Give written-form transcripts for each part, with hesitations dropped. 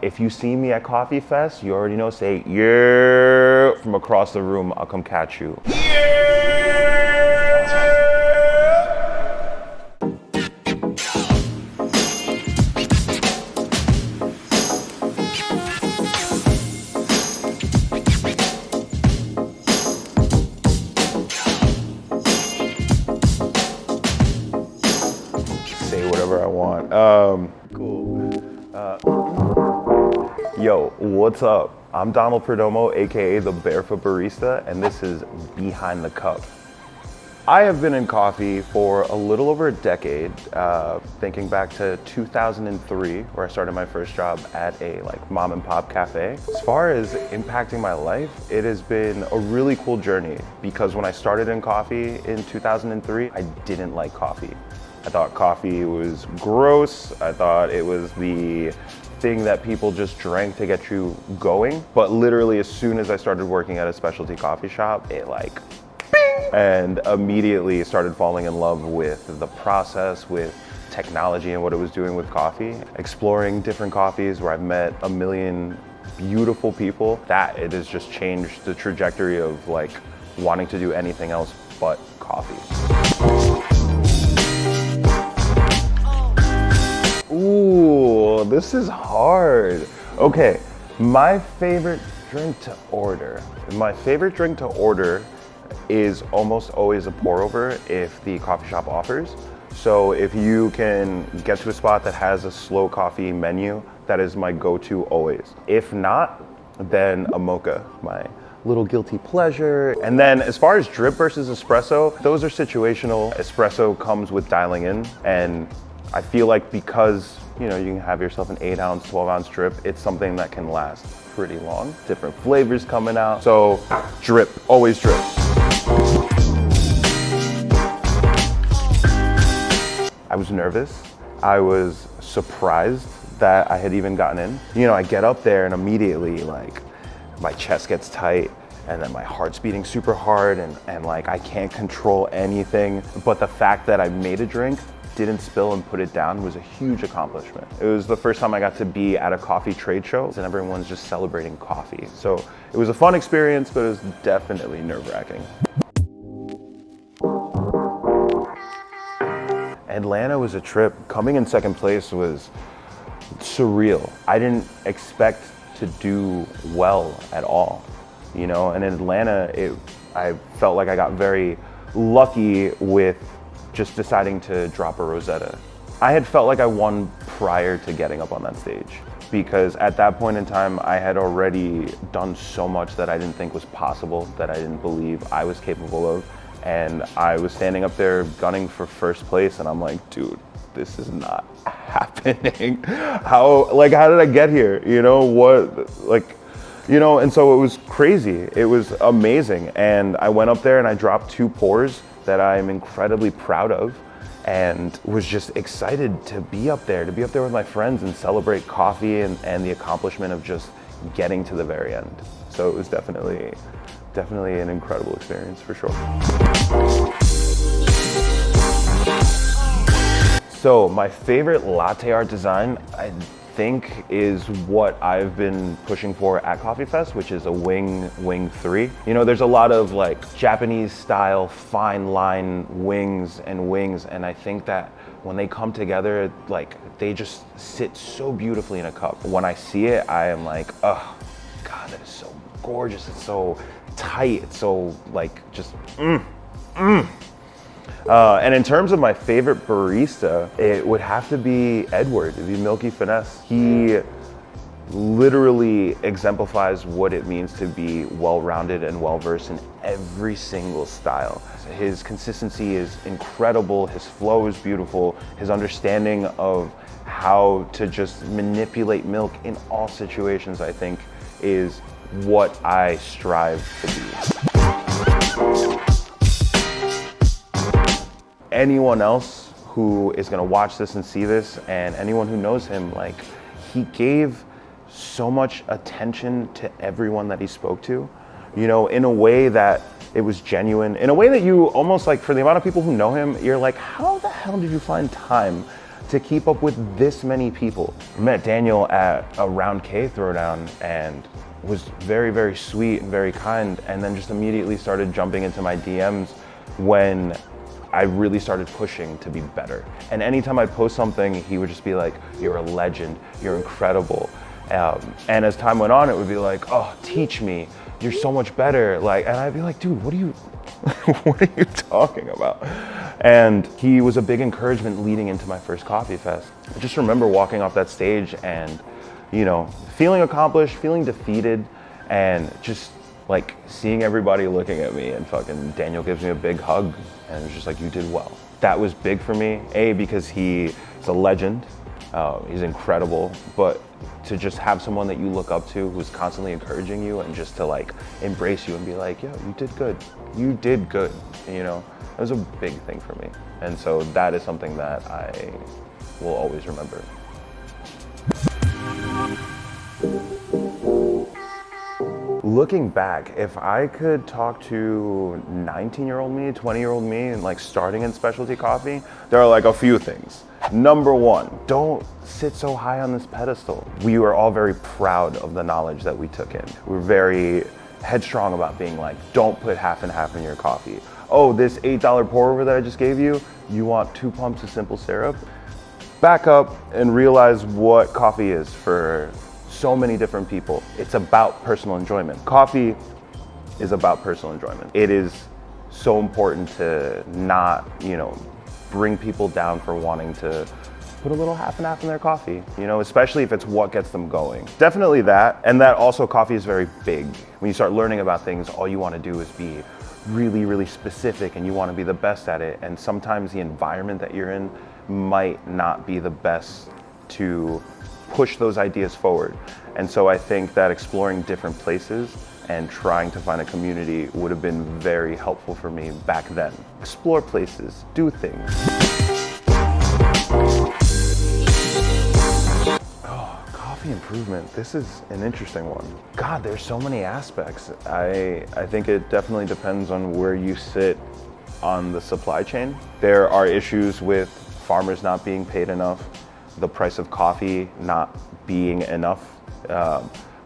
If you see me at Coffee Fest, you already know, say, yeah, from across the room, I'll come catch you. Say whatever I want. Cool. Yo, what's up? I'm Donald Perdomo, aka the BareFoot Barista, and this is Behind the Cup. I have been in coffee for a little over a decade, thinking back to 2003, where I started my first job at a mom and pop cafe. As far as impacting my life, it has been a really cool journey because when I started in coffee in 2003, I didn't like coffee. I thought coffee was gross. I thought it was the thing that people just drank to get you going. But literally as soon as I started working at a specialty coffee shop, it bing! And immediately started falling in love with the process, with technology and what it was doing with coffee. Exploring different coffees where I've met a million beautiful people. That it has just changed the trajectory of wanting to do anything else but coffee. Ooh, this is hard. Okay, my favorite drink to order. My favorite drink to order is almost always a pour over if the coffee shop offers. So if you can get to a spot that has a slow coffee menu, that is my go-to always. If not, then a mocha, my little guilty pleasure. And then as far as drip versus espresso, those are situational. Espresso comes with dialing in, and I feel like because you can have yourself an 8-ounce, 12-ounce drip, it's something that can last pretty long. Different flavors coming out. So drip, always drip. I was nervous. I was surprised that I had even gotten in. I get up there and immediately my chest gets tight and then my heart's beating super hard and I can't control anything. But the fact that I made a drink, didn't spill and put it down was a huge accomplishment. It was the first time I got to be at a coffee trade show and everyone's just celebrating coffee. So it was a fun experience, but it was definitely nerve-wracking. Atlanta was a trip. Coming in second place was surreal. I didn't expect to do well at all, and in Atlanta, I felt like I got very lucky with just deciding to drop a Rosetta. I had felt like I won prior to getting up on that stage because at that point in time, I had already done so much that I didn't think was possible, that I didn't believe I was capable of. And I was standing up there gunning for first place and I'm like, dude, this is not happening. How did I get here? And so it was crazy. It was amazing. And I went up there and I dropped 2 pours that I'm incredibly proud of and was just excited to be up there with my friends and celebrate coffee and the accomplishment of just getting to the very end. So it was definitely an incredible experience for sure. So my favorite latte art design, I think, is what I've been pushing for at Coffee Fest, which is a wing 3. There's a lot of Japanese style fine line wings, and I think that when they come together, they just sit so beautifully in a cup. When I see it, I am like, oh God, that is so gorgeous. It's so tight. It's so and in terms of my favorite barista, it would have to be Edward. It'd be Milky Finesse. He literally exemplifies what it means to be well-rounded and well-versed in every single style. His consistency is incredible. His flow is beautiful. His understanding of how to just manipulate milk in all situations, I think, is what I strive to be. Anyone else who is gonna watch this and see this, and anyone who knows him, he gave so much attention to everyone that he spoke to, in a way that it was genuine, in a way that you almost for the amount of people who know him, you're like, how the hell did you find time to keep up with this many people. I met Daniel at a round K throwdown and was very, very sweet and very kind, and then just immediately started jumping into my DMs when I really started pushing to be better. And anytime I'd post something, he would just be like, "You're a legend, you're incredible." And as time went on, it would be like, "Oh, teach me, you're so much better." Like, and I'd be like, "Dude, what are you, what are you talking about?" And he was a big encouragement leading into my first Coffee Fest. I just remember walking off that stage and, you know, feeling accomplished, feeling defeated, and just like seeing everybody looking at me, and fucking Daniel gives me a big hug and it's just like, "You did well." That was big for me, A, because he's a legend, he's incredible, but to just have someone that you look up to who's constantly encouraging you and just to like embrace you and be like, "Yo, you did good, you did good," you know, that was a big thing for me. And so that is something that I will always remember. Looking back, if I could talk to 19-year-old me, 20-year-old me, and like starting in specialty coffee, there are like a few things. Number one, don't sit so high on this pedestal. We were all very proud of the knowledge that we took in. We were very headstrong about being like, don't put half and half in your coffee. Oh, this $8 pour over that I just gave you, you want 2 pumps of simple syrup? Back up and realize what coffee is for so many different people. It's about personal enjoyment. Coffee is about personal enjoyment. It is so important to not, you know, bring people down for wanting to put a little half and half in their coffee, you know, especially if it's what gets them going. Definitely that, and that also coffee is very big. When you start learning about things, all you want to do is be really, really specific, and you want to be the best at it, and sometimes the environment that you're in might not be the best to push those ideas forward. And so I think that exploring different places and trying to find a community would have been very helpful for me back then. Explore places, do things. Oh, coffee improvement. This is an interesting one. God, there's so many aspects. I think it definitely depends on where you sit on the supply chain. There are issues with farmers not being paid enough, the price of coffee not being enough,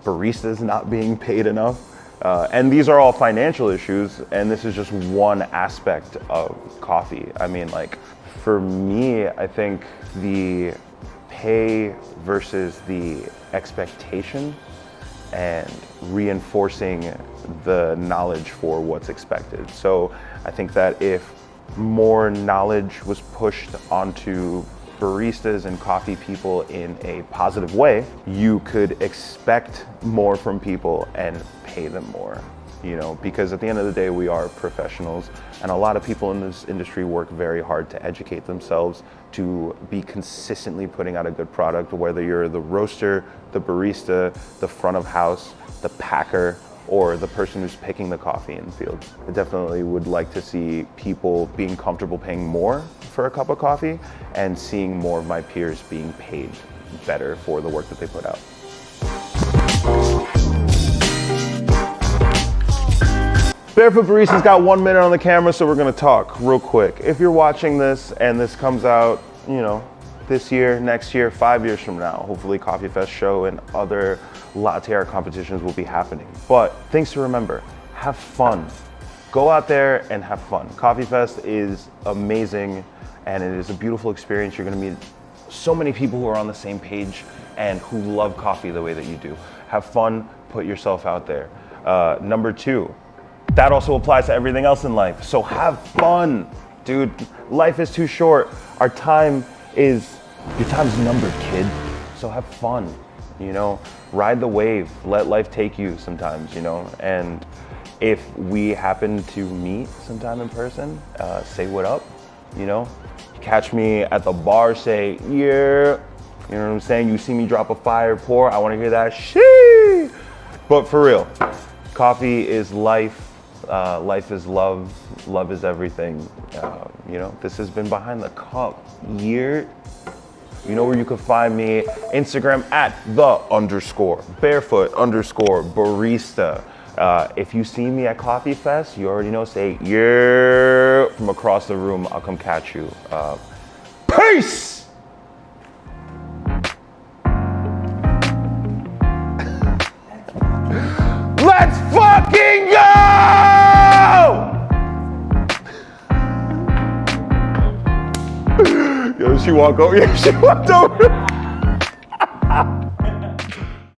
baristas not being paid enough. And these are all financial issues, and this is just one aspect of coffee. I mean, like, for me, I think the pay versus the expectation and reinforcing the knowledge for what's expected. So I think that if more knowledge was pushed onto baristas and coffee people in a positive way, you could expect more from people and pay them more, you know, because at the end of the day, we are professionals, and a lot of people in this industry work very hard to educate themselves to be consistently putting out a good product, whether you're the roaster, the barista, the front of house, the packer, or the person who's picking the coffee in the field. I definitely would like to see people being comfortable paying more for a cup of coffee and seeing more of my peers being paid better for the work that they put out. BareFoot Barista's got 1 minute on the camera, so we're gonna talk real quick. If you're watching this and this comes out, you know, this year, next year, 5 years from now, hopefully Coffee Fest show and other latte art competitions will be happening. But things to remember, have fun. Go out there and have fun. Coffee Fest is amazing, and it is a beautiful experience. You're gonna meet so many people who are on the same page and who love coffee the way that you do. Have fun, put yourself out there. Number 2, that also applies to everything else in life. So have fun, dude. Life is too short. Your time's numbered, kid. So have fun, you know? Ride the wave, let life take you sometimes, you know? And if we happen to meet sometime in person, say what up, you know? Catch me at the bar, say, yeah, you know what I'm saying? You see me drop a fire pour, I wanna hear that, shee! But for real, coffee is life. Life is love. Love is everything. You know, this has been Behind the Cup year. You know where you can find me. Instagram at _barefoot_barista. If you see me at Coffee Fest, you already know, say, yeah, from across the room, I'll come catch you. Peace! Let's fucking go! Yo, she walked over. Yeah, she walked over.